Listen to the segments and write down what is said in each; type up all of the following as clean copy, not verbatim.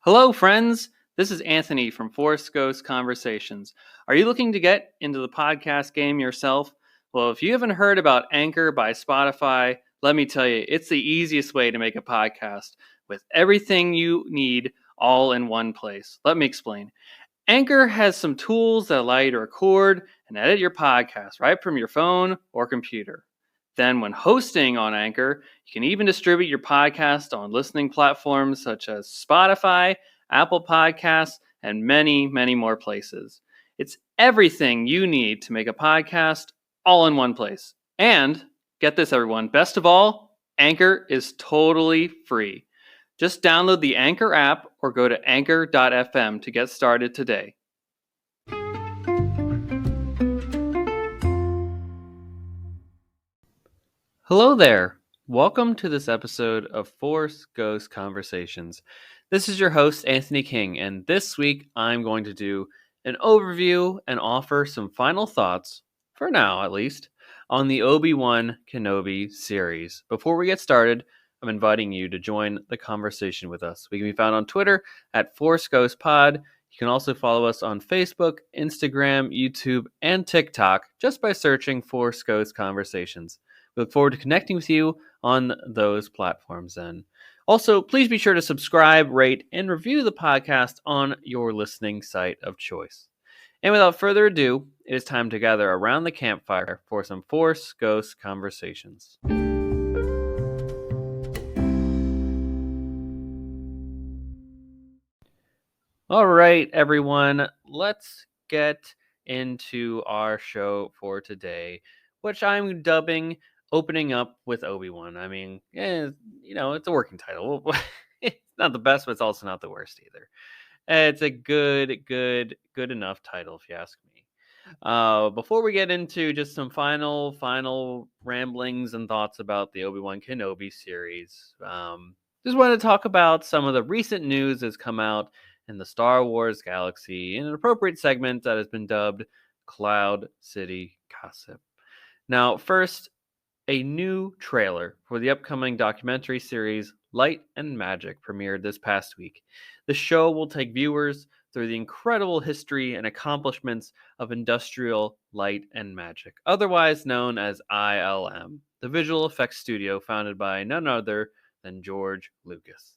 Hello, friends. This is Anthony from Force Ghost Conversations. Are you looking to get into the podcast game yourself? Well, if you haven't heard about Anchor by Spotify, let me tell you, it's the easiest way to make a podcast with everything you need all in one place. Let me explain. Anchor has some tools that allow you to record and edit your podcast right from your phone or computer. Then, when hosting on Anchor, you can even distribute your podcast on listening platforms such as Spotify, Apple Podcasts, and many, many more places. It's everything you need to make a podcast all in one place. And get this, everyone, best of all, Anchor is totally free. Just download the Anchor app or go to anchor.fm to get started today. Hello there. Welcome to this episode of Force Ghost Conversations. This is your host, Anthony King, and this week I'm going to do an overview and offer some final thoughts, for now at least, on the Obi-Wan Kenobi series. Before we get started, I'm inviting you to join the conversation with us. We can be found on Twitter at ForceGhostPod. You can also follow us on Facebook, Instagram, YouTube, and TikTok just by searching Force Ghost Conversations. We look forward to connecting with you on those platforms then. Also, please be sure to subscribe, rate, and review the podcast on your listening site of choice. And without further ado, it is time to gather around the campfire for some Force Ghost Conversations. All right, everyone, let's get into our show for today, which I'm dubbing Opening Up with Obi-Wan. I mean, it's a working title. It's not the best, but it's also not the worst either. It's a good enough title, if you ask me. Before we get into just some final ramblings and thoughts about the Obi-Wan Kenobi series, just wanted to talk about some of the recent news that's come out in the Star Wars galaxy in an appropriate segment that has been dubbed Cloud City Gossip. Now, first, a new trailer for the upcoming documentary series Light and Magic premiered this past week. The show will take viewers through the incredible history and accomplishments of industrial light and magic, otherwise known as ILM, the visual effects studio founded by none other than George Lucas.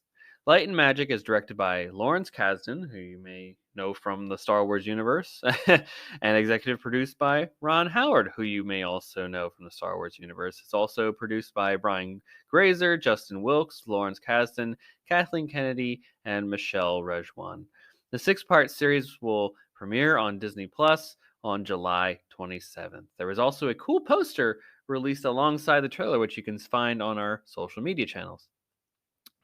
Light and Magic is directed by Lawrence Kasdan, who you may know from the Star Wars universe, and executive produced by Ron Howard, who you may also know from the Star Wars universe. It's also produced by Brian Grazer, Justin Wilkes, Lawrence Kasdan, Kathleen Kennedy, and Michelle Rejwan. The 6-part series will premiere on Disney Plus on July 27th. There was also a cool poster released alongside the trailer, which you can find on our social media channels.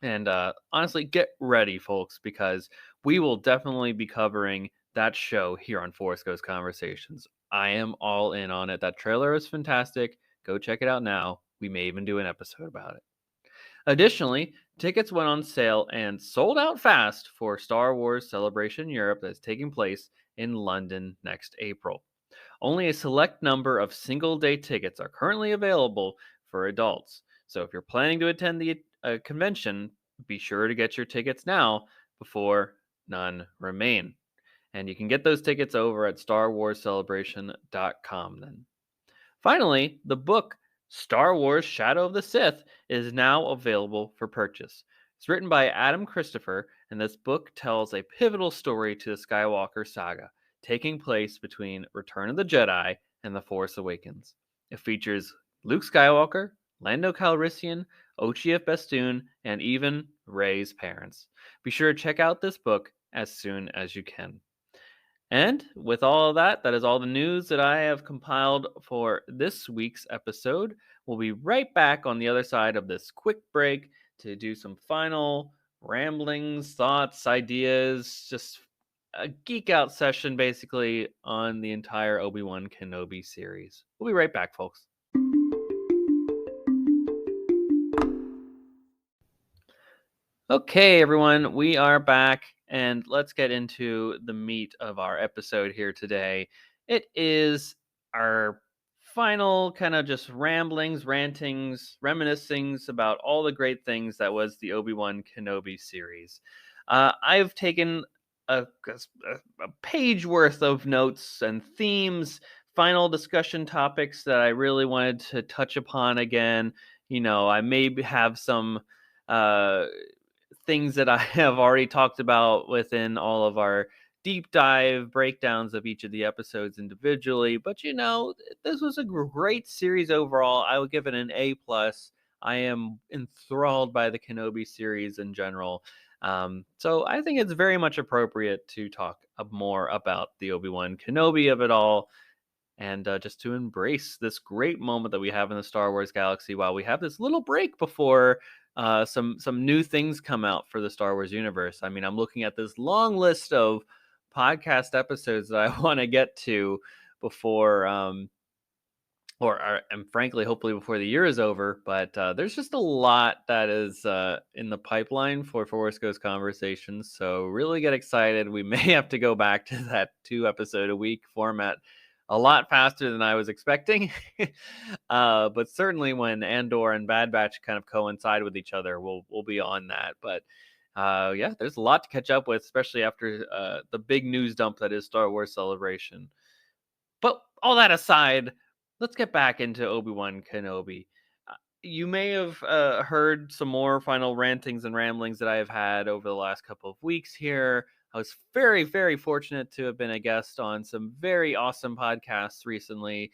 And honestly, get ready, folks, because we will definitely be covering that show here on Force Ghost Conversations. I am all in on it. That trailer is fantastic. Go check it out now. We may even do an episode about it. Additionally, tickets went on sale and sold out fast for Star Wars Celebration Europe that's taking place in London next April. Only a select number of single-day tickets are currently available for adults. So if you're planning to attend the convention, be sure to get your tickets now before none remain. And you can get those tickets over at StarWarsCelebration.com then. Finally, the book Star Wars Shadow of the Sith is now available for purchase. It's written by Adam Christopher, and this book tells a pivotal story to the Skywalker saga, taking place between Return of the Jedi and The Force Awakens. It features Luke Skywalker, Lando Calrissian, Ochia Bestoon, and even Rey's parents. Be sure to check out this book as soon as you can. And with all of that, that is all the news that I have compiled for this week's episode. We'll be right back on the other side of this quick break to do some final ramblings, thoughts, ideas, just a geek out session basically on the entire Obi-Wan Kenobi series. We'll be right back, folks. Okay, everyone, we are back, and let's get into the meat of our episode here today. It is our final kind of just ramblings, rantings, reminiscings about all the great things that was the Obi-Wan Kenobi series. I've taken a page worth of notes and themes, final discussion topics that I really wanted to touch upon again. I maybe have some uh, things that I have already talked about within all of our deep dive breakdowns of each of the episodes individually. But this was a great series overall. I would give it an A+. I am enthralled by the Kenobi series in general. So I think it's very much appropriate to talk more about the Obi-Wan Kenobi of it all, and just to embrace this great moment that we have in the Star Wars galaxy while we have this little break before some new things come out for the Star Wars universe. I mean, I'm looking at this long list of podcast episodes that I want to get to before and frankly, hopefully before the year is over. But there's just a lot that is in the pipeline for Force Ghost Conversations. So really get excited. We may have to go back to that 2 episode a week format a lot faster than I was expecting. But certainly when Andor and Bad Batch kind of coincide with each other, we'll be on that. But yeah, there's a lot to catch up with, especially after the big news dump that is Star Wars Celebration. But all that aside, let's get back into Obi-Wan Kenobi. You may have heard some more final rantings and ramblings that I have had over the last couple of weeks here. I was very, very fortunate to have been a guest on some very awesome podcasts recently.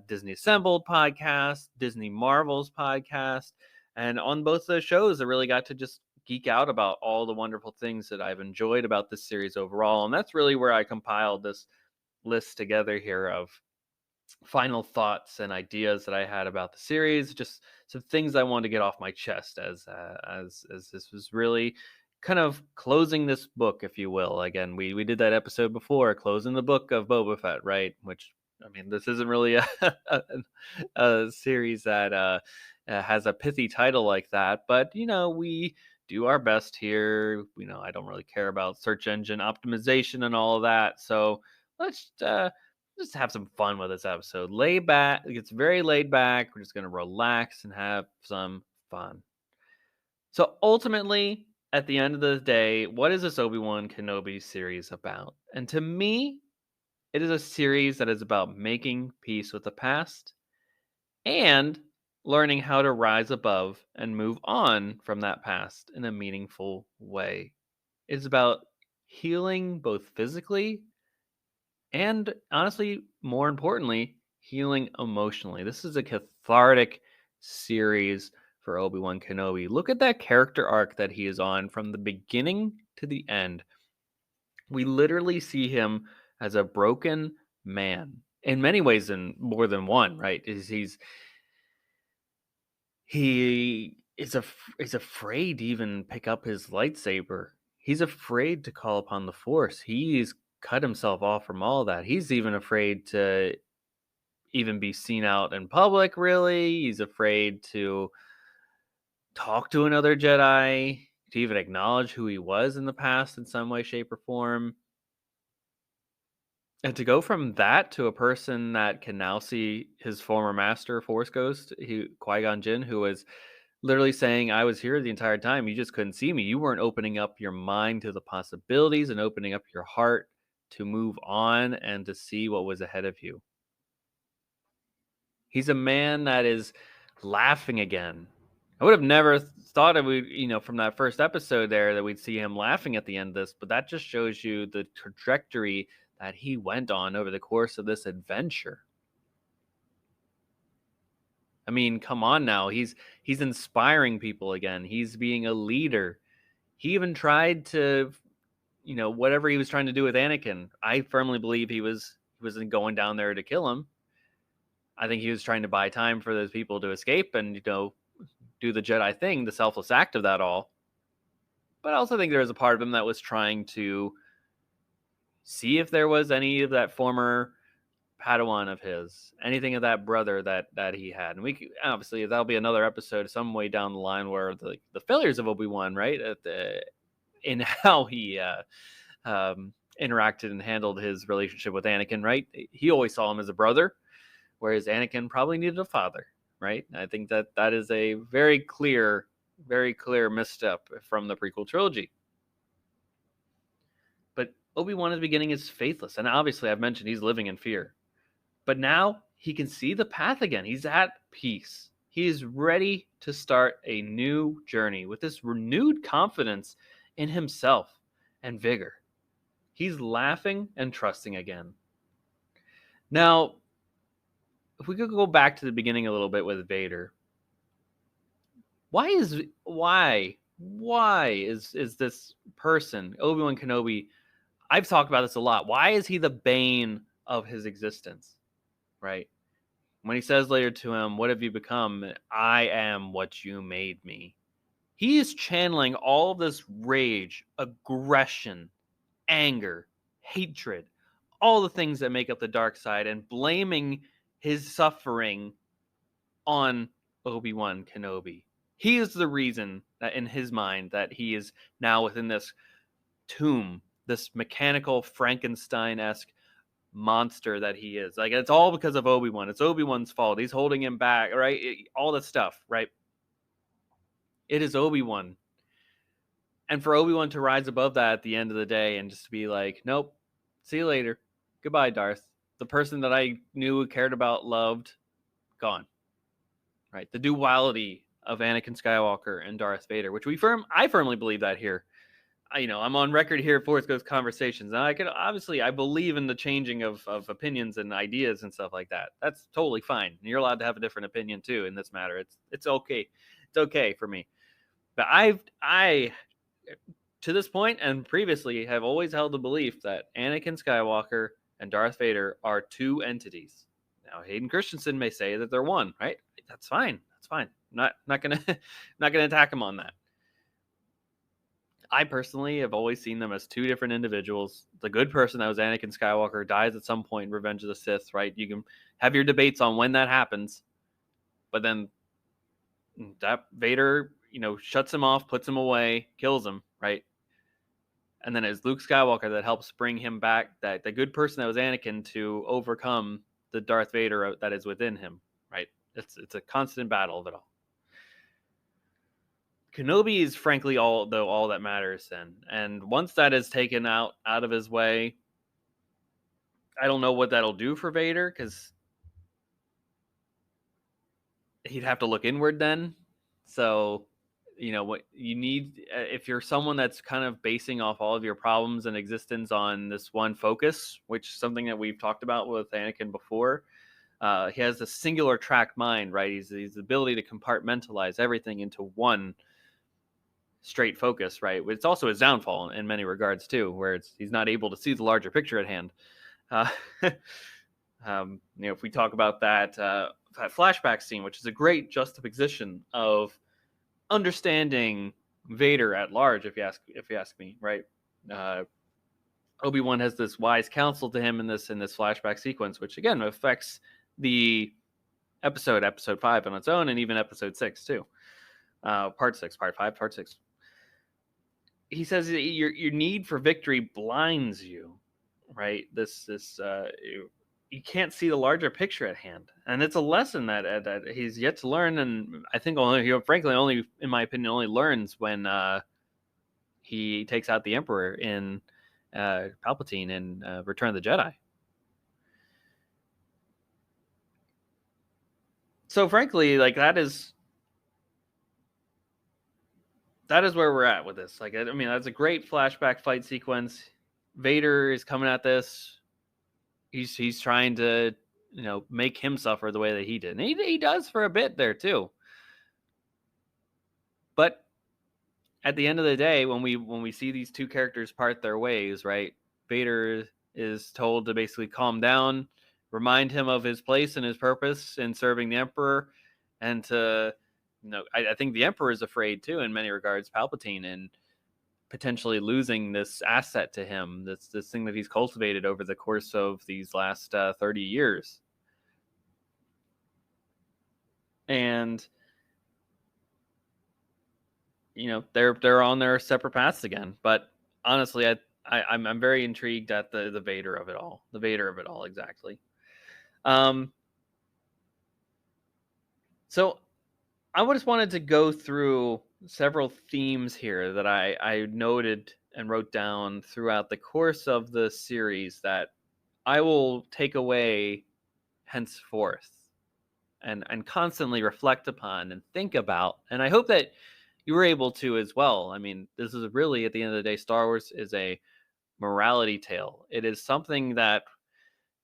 Disney Assembled podcast, Disney Marvels podcast. And on both those shows, I really got to just geek out about all the wonderful things that I've enjoyed about this series overall. And that's really where I compiled this list together here of final thoughts and ideas that I had about the series, just some things I wanted to get off my chest as this was really kind of closing this book, if you will. Again, we did that episode before, closing the book of Boba Fett, right? Which, I mean, this isn't really a series that has a pithy title like that, but we do our best here. I don't really care about search engine optimization and all of that, so let's just have some fun with this episode. Lay back. It's very laid back. We're just going to relax and have some fun. So ultimately, at the end of the day, what is this Obi-Wan Kenobi series about? And to me, it is a series that is about making peace with the past and learning how to rise above and move on from that past in a meaningful way. It's about healing both physically and honestly, more importantly, healing emotionally. This is a cathartic series for Obi-Wan Kenobi. Look at that character arc that he is on from the beginning to the end. We literally see him as a broken man in many ways, in more than one, right? He is afraid to even pick up his lightsaber. He's afraid to call upon the Force. He's cut himself off from all that. He's even afraid to even be seen out in public, really. He's afraid to talk to another Jedi, to even acknowledge who he was in the past in some way, shape, or form. And to go from that to a person that can now see his former master, Force Ghost, Qui-Gon Jinn, who was literally saying, I was here the entire time. You just couldn't see me. You weren't opening up your mind to the possibilities and opening up your heart to move on and to see what was ahead of you. He's a man that is laughing again. I would have never thought it would, from that first episode there that we'd see him laughing at the end of this, but that just shows you the trajectory that he went on over the course of this adventure. I mean, come on now. He's inspiring people again. He's being a leader. He even tried to, whatever he was trying to do with Anakin. I firmly believe he wasn't going down there to kill him. I think he was trying to buy time for those people to escape and, do the Jedi thing, the selfless act of that all. But I also think there was a part of him that was trying to see if there was any of that former Padawan of his, anything of that brother that he had. And obviously that'll be another episode some way down the line where the failures of Obi-Wan, right, in how he interacted and handled his relationship with Anakin, right? He always saw him as a brother, whereas Anakin probably needed a father, right? I think that is a very clear misstep from the prequel trilogy. Obi-Wan at the beginning is faithless, and obviously I've mentioned he's living in fear. But now he can see the path again. He's at peace. He is ready to start a new journey with this renewed confidence in himself and vigor. He's laughing and trusting again. Now, if we could go back to the beginning a little bit with Vader, why is this person, Obi-Wan Kenobi? I've talked about this a lot. Why is he the bane of his existence? Right? When he says later to him, "What have you become? I am what you made me." He is channeling all this rage, aggression, anger, hatred, all the things that make up the dark side, and blaming his suffering on Obi-Wan Kenobi. He is the reason that in his mind that he is now within this tomb, this mechanical Frankenstein-esque monster that he is. Like, it's all because of Obi-Wan. It's Obi-Wan's fault. He's holding him back, right? All that stuff, right? It is Obi-Wan. And for Obi-Wan to rise above that at the end of the day and just to be like, nope, see you later. Goodbye, Darth. The person that I knew, cared about, loved, gone. Right? The duality of Anakin Skywalker and Darth Vader, which I firmly believe that here. I'm on record here at Force Ghost Conversations, and I believe in the changing of opinions and ideas and stuff like that. That's totally fine. You're allowed to have a different opinion too in this matter. It's okay. It's okay for me. But I to this point and previously have always held the belief that Anakin Skywalker and Darth Vader are two entities. Now, Hayden Christensen may say that they're one, right? That's fine. That's fine. Not gonna not gonna attack him on that. I personally have always seen them as two different individuals. The good person that was Anakin Skywalker dies at some point in Revenge of the Sith, right? You can have your debates on when that happens, but then that Vader, shuts him off, puts him away, kills him, right? And then it's Luke Skywalker that helps bring him back, that the good person that was Anakin, to overcome the Darth Vader that is within him, right? It's a constant battle of it all. Kenobi is frankly all that matters then. And once that is taken out of his way, I don't know what that'll do for Vader, because he'd have to look inward then. So, what you need, if you're someone that's kind of basing off all of your problems and existence on this one focus, which is something that we've talked about with Anakin before, he has a singular track mind, right? He's the ability to compartmentalize everything into one straight focus, right? It's also his downfall in many regards too, where he's not able to see the larger picture at hand. If we talk about that flashback scene, which is a great juxtaposition of understanding Vader at large, if you ask me, right? Obi-Wan has this wise counsel to him in this flashback sequence, which again affects the episode 5 on its own, and even episode 6 too. Part 6, part 5, part 6. He says your need for victory blinds you, right? You can't see the larger picture at hand, and it's a lesson that he's yet to learn. And I think only, in my opinion, only learns when he takes out the Emperor in Palpatine in Return of the Jedi. So frankly, like, that is where we're at with this. Like, I mean, that's a great flashback fight sequence. Vader is coming at this. He's trying to, make him suffer the way that he did. And he does for a bit there too. But at the end of the day, when we see these two characters part their ways, right? Vader is told to basically calm down, remind him of his place and his purpose in serving the Emperor, and to, I think the Emperor is afraid too, in many regards, Palpatine, and potentially losing this asset to him, this thing that he's cultivated over the course of these last 30 years. And they're on their separate paths again. But honestly, I'm very intrigued at the Vader of it all. The Vader of it all, exactly. So I just wanted to go through several themes here that I noted and wrote down throughout the course of the series that I will take away henceforth and constantly reflect upon and think about. And I hope that you were able to as well. I mean, this is really, at the end of the day, Star Wars is a morality tale. It is something that,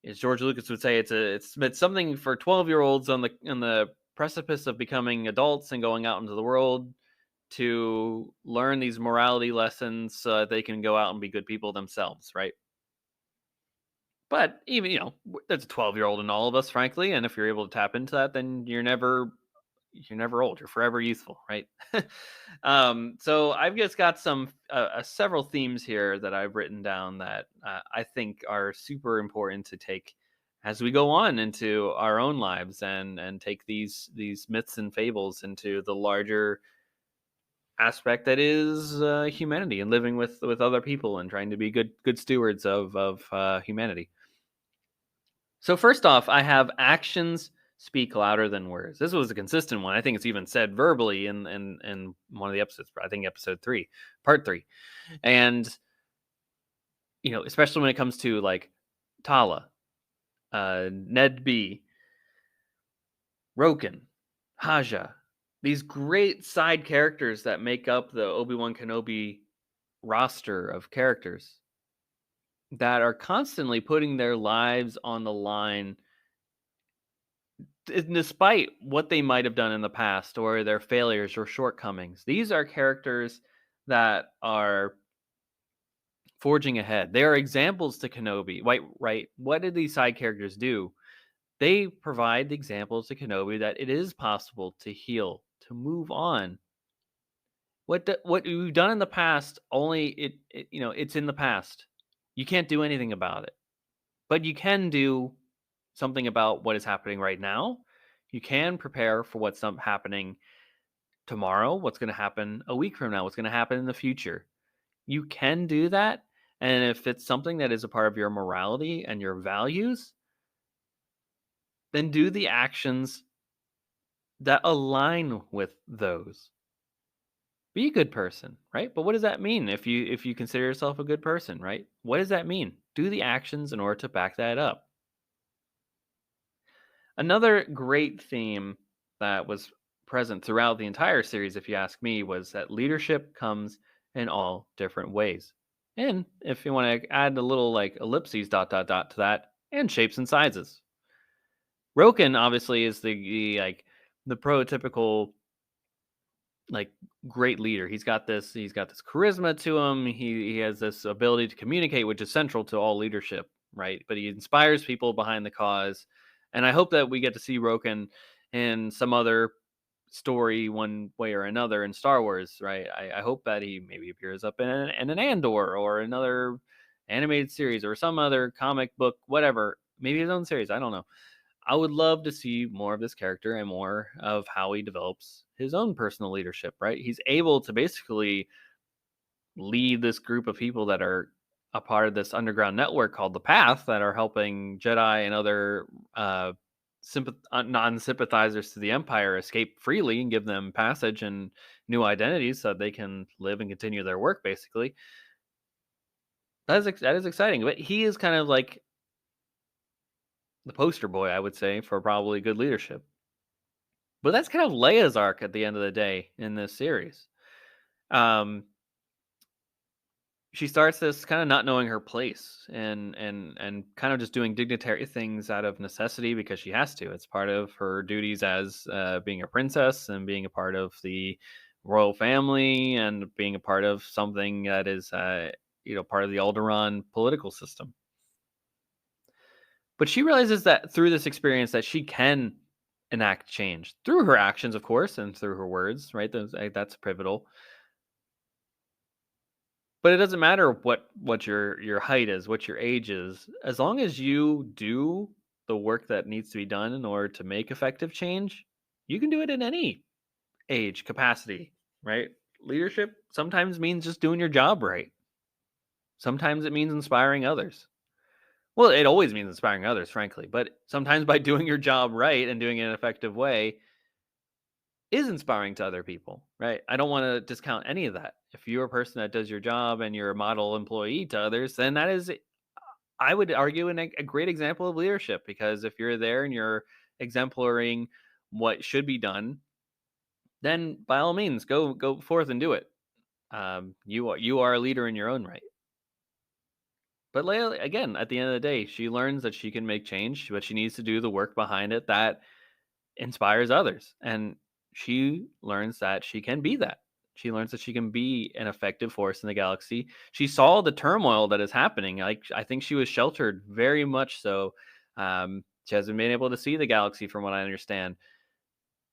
as George Lucas would say, it's something for 12-year-olds on the precipice of becoming adults and going out into the world to learn these morality lessons so that they can go out and be good people themselves, right? But even, there's a 12-year-old in all of us, frankly, and if you're able to tap into that, then you're never old. You're forever youthful, right? So I've just got several themes here that I've written down that I think are super important to take as we go on into our own lives and take these myths and fables into the larger aspect that is humanity and living with other people and trying to be good stewards of humanity. So first off, I have actions speak louder than words. This was a consistent one. I think it's even said verbally in one of the episodes. I think episode 3, part 3, and especially when it comes to like Tala, Ned B, Roken, Haja, these great side characters that make up the Obi-Wan Kenobi roster of characters that are constantly putting their lives on the line despite what they might have done in the past or their failures or shortcomings. These are characters that are forging ahead. They are examples to Kenobi. Right? What did these side characters do? They provide the examples to Kenobi that it is possible to heal, to move on. What we've done in the past, only it's in the past. You can't do anything about it. But you can do something about what is happening right now. You can prepare for what's happening tomorrow, what's going to happen a week from now, what's going to happen in the future. You can do that. And if it's something that is a part of your morality and your values, then do the actions that align with those. Be a good person, right? But what does that mean if you consider yourself a good person, right? What does that mean? Do the actions in order to back that up. Another great theme that was present throughout the entire series, if you ask me, was that leadership comes in all different ways. And if you want to add a little like ellipses to that, and shapes and sizes. Roken obviously is the prototypical like great leader. He's got this charisma to him. He has this ability to communicate, which is central to all leadership, right? But he inspires people behind the cause. And I hope that we get to see Roken in some other story one way or another in Star Wars, right? I hope that he maybe appears up in an Andor or another animated series or some other comic book, whatever. Maybe his own series. I don't know. I would love to see more of this character and more of how he develops his own personal leadership, right? He's able to basically lead this group of people that are a part of this underground network called the Path that are helping Jedi and other non-sympathizers to the Empire escape freely and give them passage and new identities so that they can live and continue their work, basically. That is exciting. But he is kind of like the poster boy, I would say, for probably good leadership. But that's kind of Leia's arc at the end of the day in this series. Um, she starts this kind of not knowing her place and kind of just doing dignitary things out of necessity because she has to. It's part of her duties as being a princess and being a part of the royal family and being a part of something that is, part of the Alderaan political system. But she realizes that through this experience that she can enact change through her actions, of course, and through her words, right? That's pivotal. But it doesn't matter what your height is, what your age is, as long as you do the work that needs to be done in order to make effective change, you can do it in any age capacity, right? Leadership sometimes means just doing your job right. Sometimes it means inspiring others. Well, it always means inspiring others, frankly, but sometimes by doing your job right and doing it in an effective way is inspiring to other people, right? I don't want to discount any of that. If you're a person that does your job and you're a model employee to others, then that is, I would argue, a great example of leadership. Because if you're there and you're exemplaring what should be done, then by all means, go forth and do it. You are a leader in your own right. But Leia, again, at the end of the day, she learns that she can make change, but she needs to do the work behind it that inspires others. And she learns that she can be that. She learns that she can be an effective force in the galaxy. She saw the turmoil that is happening. Like, I think she was sheltered very much so. She hasn't been able to see the galaxy, from what I understand.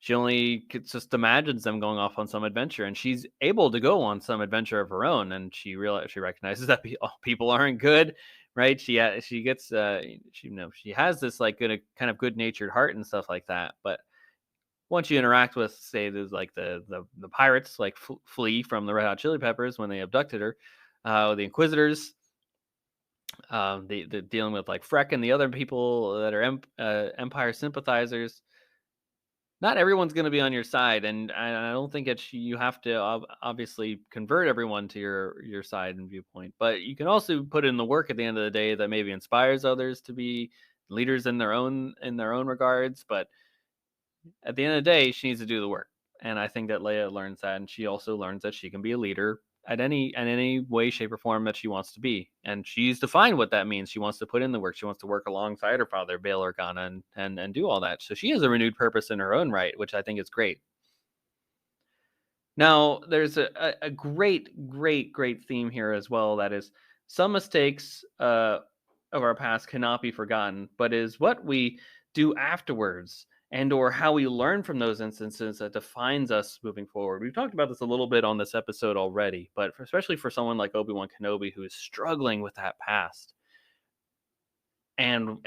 She only just imagines them going off on some adventure, and she's able to go on some adventure of her own. And she recognizes that people aren't good, right? She gets she has this like good kind of good natured heart and stuff like that. But once you interact with, say, there's like the pirates, like Flea from the Red Hot Chili Peppers when they abducted her, the Inquisitors, the dealing with like Freck and the other people that are Empire sympathizers. Not everyone's going to be on your side, and I don't think it's you have to obviously convert everyone to your side and viewpoint. But you can also put in the work at the end of the day that maybe inspires others to be leaders in their own regards. But at the end of the day, she needs to do the work. And I think that Leia learns that, and she also learns that she can be a leader at any way, shape, or form that she wants to be. And she's defined what that means. She wants to put in the work. She wants to work alongside her father, Bail Organa, and do all that. So she has a renewed purpose in her own right, which I think is great. Now, there's a great, great, great theme here as well. That is, some mistakes of our past cannot be forgotten, but is what we do afterwards and or how we learn from those instances that defines us moving forward. We've talked about this a little bit on this episode already, but especially for someone like Obi-Wan Kenobi who is struggling with that past, and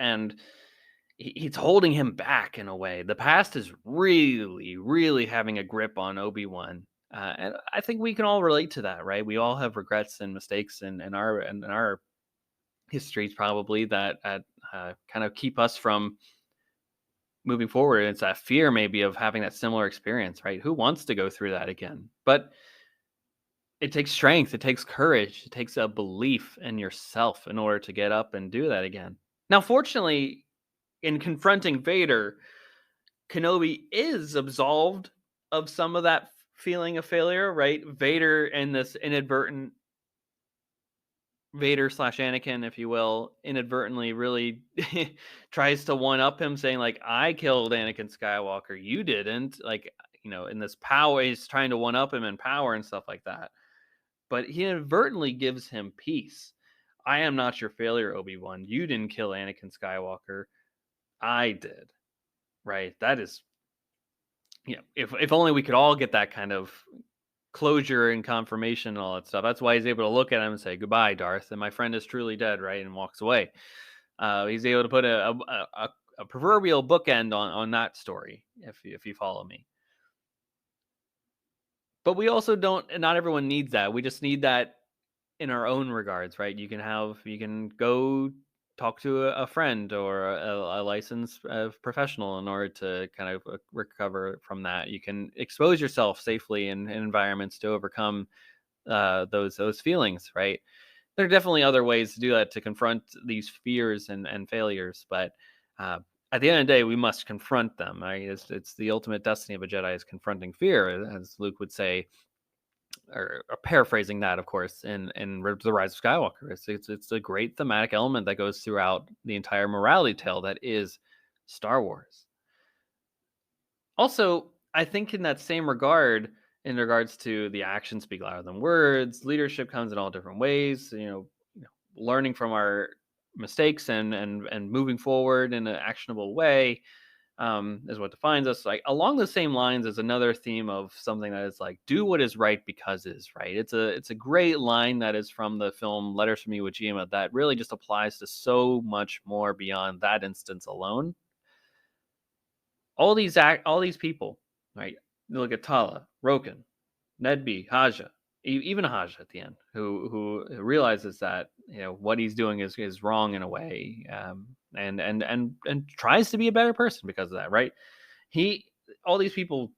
it's holding him back in a way. The past is really, really having a grip on Obi-Wan. And I think we can all relate to that, right? We all have regrets and mistakes in our histories, probably that kind of keep us from moving forward. It's that fear, maybe, of having that similar experience, right? Who wants to go through that again? But it takes strength, it takes courage, it takes a belief in yourself in order to get up and do that again. Now, fortunately, in confronting Vader, Kenobi is absolved of some of that feeling of failure, right? Vader, in this inadvertent Vader slash Anakin, if you will, inadvertently really tries to one up him, saying like, "I killed Anakin Skywalker, you didn't." Like, in this power, he's trying to one up him in power and stuff like that. But he inadvertently gives him peace. I am not your failure, Obi-Wan. You didn't kill Anakin Skywalker. I did. Right? That is, if only we could all get that kind of closure and confirmation and all that stuff. That's why he's able to look at him and say, "Goodbye, Darth, and my friend is truly dead," right? And walks away. He's able to put a proverbial bookend on that story, if you follow me. But we also don't, and not everyone needs that. We just need that in our own regards, right? You can go talk to a friend or a licensed professional in order to kind of recover from that. You can expose yourself safely in environments to overcome those feelings, right? There are definitely other ways to do that, to confront these fears and failures, but uh, at the end of the day, we must confront them. Right? It's the ultimate destiny of a Jedi is confronting fear, as Luke would say, or paraphrasing that, of course, in The Rise of Skywalker. It's a great thematic element that goes throughout the entire morality tale that is Star Wars. Also, I think in that same regard, in regards to the actions speak louder than words, leadership comes in all different ways. Learning from our mistakes and moving forward in an actionable way is what defines us. Like, along the same lines as another theme of something that is like, do what is right because it is right. It's a great line that is from the film Letters from Iwo Jima that really just applies to so much more beyond that instance alone. All these people, right? You look at Tala, Roken, Nedby, Haja, even Haja at the end, who realizes that what he's doing is wrong in a way, and tries to be a better person because of that, right? He, all these people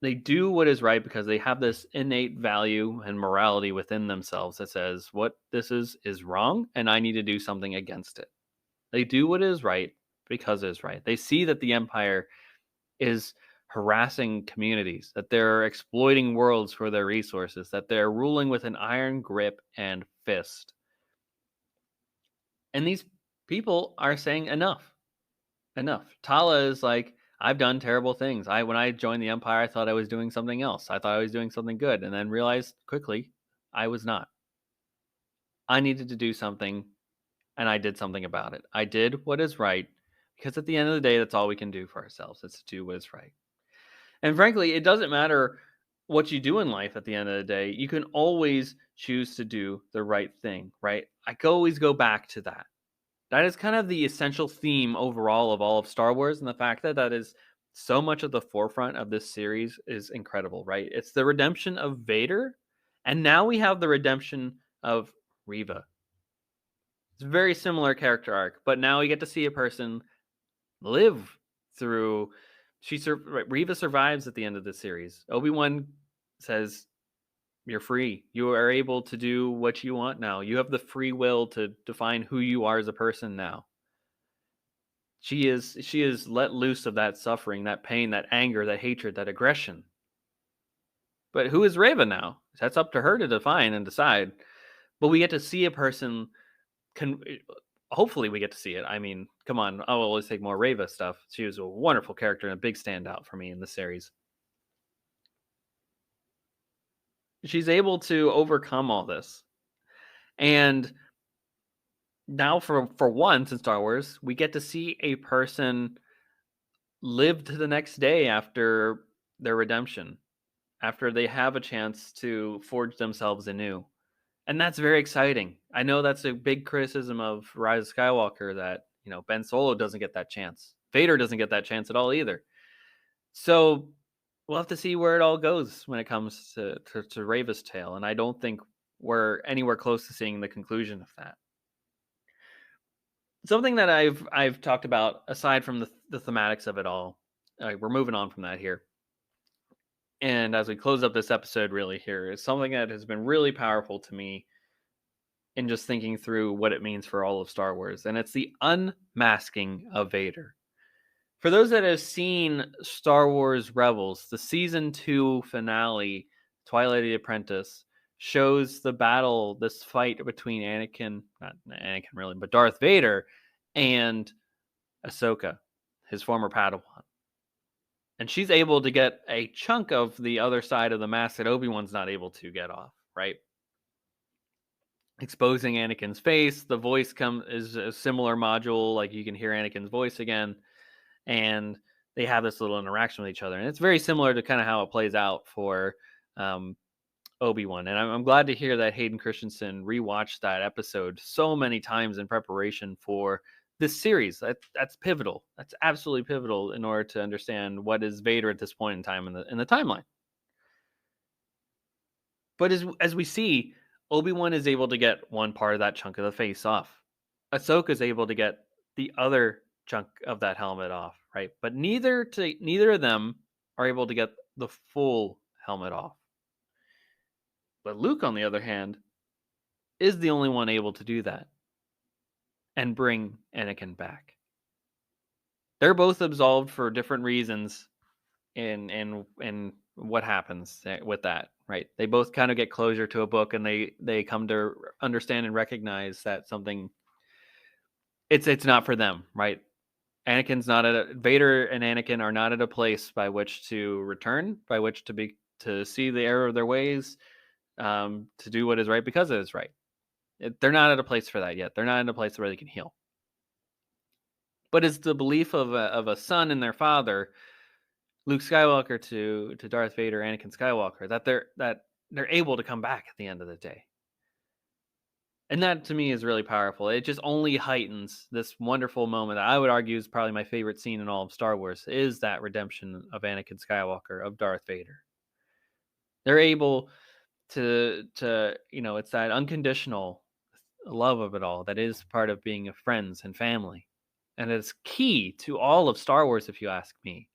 They do what is right because they have this innate value and morality within themselves that says what this is wrong and I need to do something against it. They do what is right because it is right. They see that the empire is harassing communities, that they're exploiting worlds for their resources, that they're ruling with an iron grip and fist. And these people are saying enough. Enough. Tala is like, I've done terrible things. When I joined the Empire, I thought I was doing something else. I thought I was doing something good, and then realized quickly I was not. I needed to do something, and I did something about it. I did what is right, because at the end of the day, that's all we can do for ourselves. It's to do what is right. And frankly, it doesn't matter what you do in life at the end of the day. You can always choose to do the right thing, right? I can always go back to that. That is kind of the essential theme overall of all of Star Wars, and the fact that that is so much at the forefront of this series is incredible, right? It's the redemption of Vader, and now we have the redemption of Reva. It's a very similar character arc, but now we get to see a person live through. Reva survives at the end of the series. Obi-Wan says, "You're free. You are able to do what you want now. You have the free will to define who you are as a person now." She is let loose of that suffering, that pain, that anger, that hatred, that aggression. But who is Reva now? That's up to her to define and decide. But we get to see a person. Can hopefully we get to see it. I mean, come on, I'll always take more Reva stuff. She was a wonderful character and a big standout for me in the series. She's able to overcome all this, and now for once in Star Wars, we get to see a person live to the next day after their redemption, after they have a chance to forge themselves anew. And that's very exciting. I know that's a big criticism of Rise of Skywalker that, Ben Solo doesn't get that chance. Vader doesn't get that chance at all either. So we'll have to see where it all goes when it comes to Reva's tale. And I don't think we're anywhere close to seeing the conclusion of that. Something that I've talked about aside from the thematics of it all, we're moving on from that here. And as we close up this episode, really here is something that has been really powerful to me in just thinking through what it means for all of Star Wars, and it's the unmasking of Vader. For those that have seen Star Wars Rebels, the season 2 finale, Twilight of the Apprentice, shows the battle, this fight between not Anakin really, but Darth Vader and Ahsoka, his former Padawan. And she's able to get a chunk of the other side of the mask that Obi-Wan's not able to get off, right? Exposing Anakin's face. The voice is a similar module, like you can hear Anakin's voice again, and they have this little interaction with each other, and it's very similar to kind of how it plays out for Obi-Wan. And I'm glad to hear that Hayden Christensen rewatched that episode so many times in preparation for this series. That's pivotal. That's absolutely pivotal in order to understand what is Vader at this point in time in the timeline. But as we see, Obi-Wan is able to get one part of that chunk of the face off. Ahsoka is able to get the other chunk of that helmet off, right? But neither of them are able to get the full helmet off. But Luke, on the other hand, is the only one able to do that and bring Anakin back. They're both absolved for different reasons in what happens with that, right? They both kind of get closure to a book, and they come to understand and recognize that something it's not for them, right? Vader and Anakin are not at a place by which to return, by which to see the error of their ways, to do what is right because it is right. They're not at a place for that yet. They're not in a place where they can heal. But it's the belief of a son in their father, Luke Skywalker to Darth Vader, Anakin Skywalker, that they're able to come back at the end of the day. And that to me is really powerful. It just only heightens this wonderful moment that I would argue is probably my favorite scene in all of Star Wars, is that redemption of Anakin Skywalker, of Darth Vader. They're able to it's that unconditional love of it all that is part of being a friends and family. And it's key to all of Star Wars, if you ask me.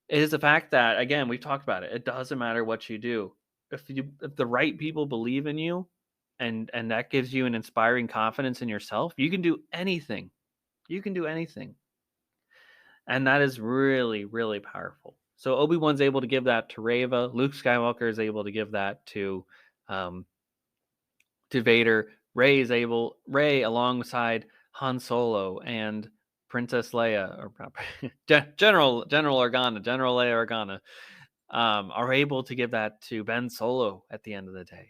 It is the fact that, again, we've talked about it. It doesn't matter what you do. If the right people believe in you, and that gives you an inspiring confidence in yourself, you can do anything. You can do anything. And that is really, really powerful. So Obi-Wan's able to give that to Reva. Luke Skywalker is able to give that um, to Vader. Ray alongside Han Solo and Princess Leia, or General Organa, General Leia Organa, are able to give that to Ben Solo at the end of the day.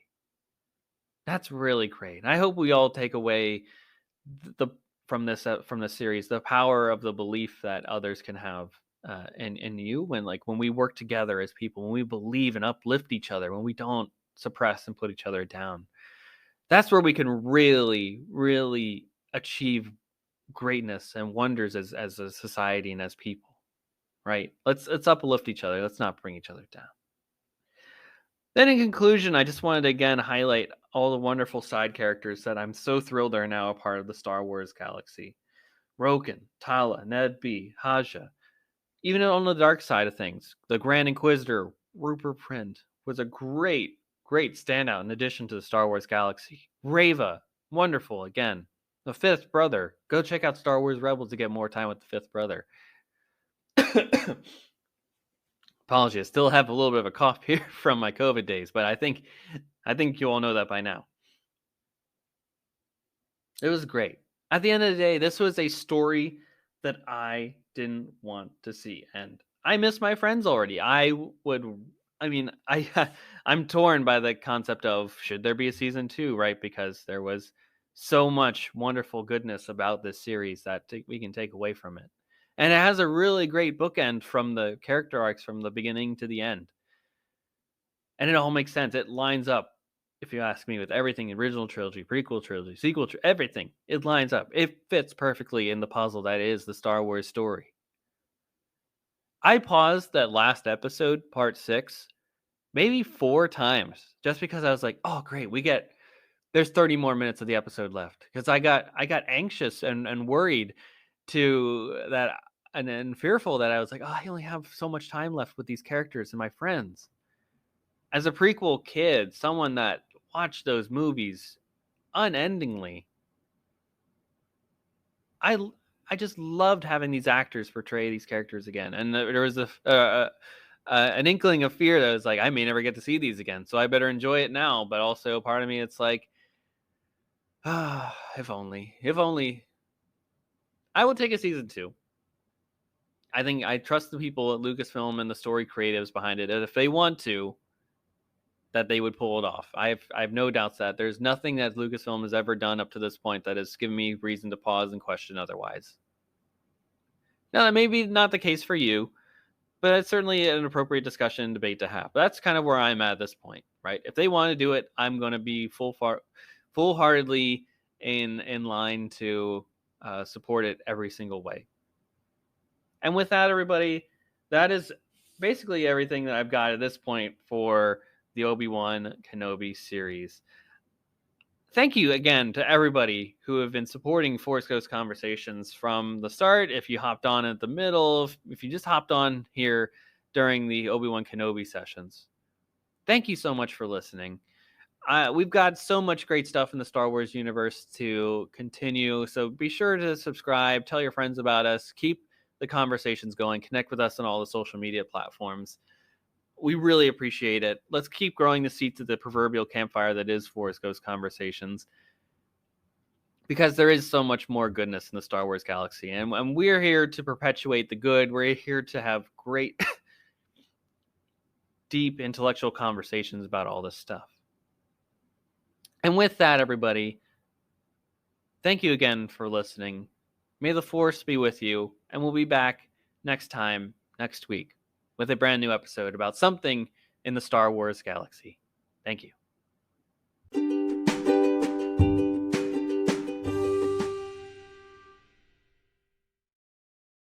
That's really great. And I hope we all take away the from this series the power of the belief that others can have in you, when we work together as people, when we believe and uplift each other, when we don't suppress and put each other down. That's where we can really, really achieve greatness and wonders as a society and as people. Right? Let's uplift each other. Let's not bring each other down. Then, in conclusion, I just wanted to again highlight all the wonderful side characters that I'm so thrilled are now a part of the Star Wars galaxy. Roken, Tala, Ned B, Haja. Even on the dark side of things, the Grand Inquisitor, Rupert Friend, was a great, great standout in addition to the Star Wars galaxy. Reva, wonderful again. The Fifth Brother. Go check out Star Wars Rebels to get more time with the Fifth Brother. Apologies, I still have a little bit of a cough here from my COVID days, but I think you all know that by now. It was great. At the end of the day, this was a story that I didn't want to see end. I miss my friends already. I mean, I'm torn by the concept of should there be a season 2, right? Because there was so much wonderful goodness about this series that we can take away from it. And it has a really great bookend from the character arcs from the beginning to the end. And it all makes sense. It lines up, if you ask me, with everything: original trilogy, prequel trilogy, sequel, everything. It lines up. It fits perfectly in the puzzle that is the Star Wars story. I paused that last episode, part 6, maybe 4 times just because I was like, "Oh, great, there's 30 more minutes of the episode left." Because I got anxious and worried to that and fearful that I was like, "Oh, I only have so much time left with these characters and my friends." As a prequel kid, someone that watched those movies unendingly, I I just loved having these actors portray these characters again, and there was an inkling of fear that was like, I may never get to see these again, so I better enjoy it now. But also, part of me, it's like, if only. I will take a season 2. I trust the people at Lucasfilm and the story creatives behind it, and if they want to, that they would pull it off. I have no doubts that there's nothing that Lucasfilm has ever done up to this point that has given me reason to pause and question otherwise. Now, that may be not the case for you, but it's certainly an appropriate discussion and debate to have. That's kind of where I'm at this point, right? If they want to do it, I'm going to be full-heartedly in line to support it every single way. And with that, everybody, that is basically everything that I've got at this point for the Obi-Wan Kenobi series. Thank you again to everybody who have been supporting Force Ghost Conversations from the start. If you hopped on at the middle, if you just hopped on here during the Obi-Wan Kenobi sessions, thank you so much for listening. We've got so much great stuff in the Star Wars universe to continue, so be sure to subscribe, tell your friends about us, keep the conversations going, connect with us on all the social media platforms. We really appreciate it. Let's keep growing the seats of the proverbial campfire that is Force Ghost Conversations, because there is so much more goodness in the Star Wars galaxy, and we're here to perpetuate the good. We're here to have great, deep intellectual conversations about all this stuff. And with that, everybody, thank you again for listening. May the Force be with you, and we'll be back next week, with a brand new episode about something in the Star Wars galaxy. Thank you.